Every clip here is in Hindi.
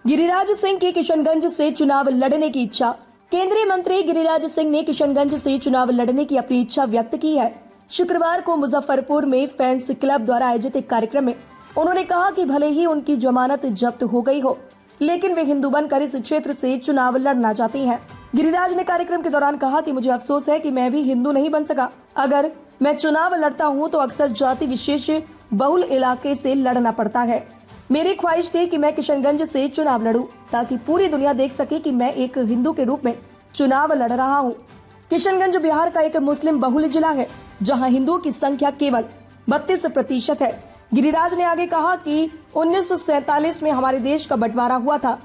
गिरिराज सिंह की किशनगंज से चुनाव लड़ने की इच्छा। केंद्रीय मंत्री गिरिराज सिंह ने किशनगंज से चुनाव लड़ने की अपनी इच्छा व्यक्त की है। शुक्रवार को मुजफ्फरपुर में फैंस क्लब द्वारा आयोजित एक कार्यक्रम में उन्होंने कहा कि भले ही उनकी जमानत जब्त हो गई हो, लेकिन वे हिंदू बनकर इस क्षेत्र से चुनाव लड़ना चाहती हैं। गिरिराज ने कार्यक्रम के दौरान कहा कि मुझे अफसोस है कि मैं भी हिंदू नहीं बन सका। अगर मैं चुनाव लड़ता हूं तो अक्सर जाति विशेष बहुल इलाके से लड़ना पड़ता है। मेरी ख्वाहिश थी कि मैं किशनगंज से चुनाव लड़ूं ताकि पूरी दुनिया देख सके कि मैं एक हिंदू के रूप में चुनाव लड़ रहा हूं। किशनगंज बिहार का एक मुस्लिम बहुल जिला है, जहां हिंदुओं की संख्या केवल 32% है। गिरिराज ने आगे कहा कि 1947 में हमारे देश का बंटवारा हुआ था।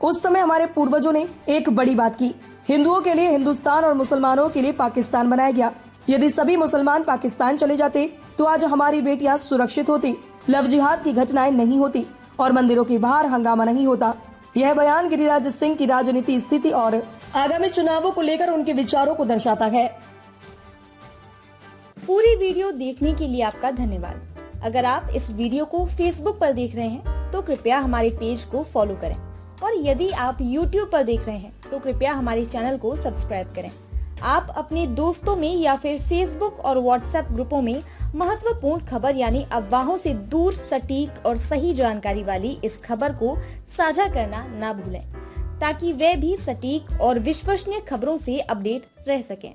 उस समय हमारे पूर्वजों ने एक बड़ी बात की, हिंदुओं के लिए हिंदुस्तान और मुसलमानों के लिए पाकिस्तान बनाया गया। यदि सभी मुसलमान पाकिस्तान चले जाते तो आज हमारी बेटियां सुरक्षित होती, लव जिहाद की घटनाएं नहीं होती और मंदिरों के बाहर हंगामा नहीं होता। यह बयान गिरिराज सिंह की राजनीति स्थिति और आगामी चुनावों को लेकर उनके विचारों को दर्शाता है। पूरी वीडियो देखने के लिए आपका धन्यवाद। अगर आप इस वीडियो को फेसबुक पर देख रहे हैं तो कृपया हमारे पेज को फॉलो करें और यदि आप यूट्यूब पर देख रहे हैं तो कृपया हमारे चैनल को सब्सक्राइब करें। आप अपने दोस्तों में या फिर फेसबुक और व्हाट्सएप ग्रुपों में महत्वपूर्ण खबर यानी अफवाहों से दूर सटीक और सही जानकारी वाली इस खबर को साझा करना ना भूलें, ताकि वे भी सटीक और विश्वसनीय खबरों से अपडेट रह सकें।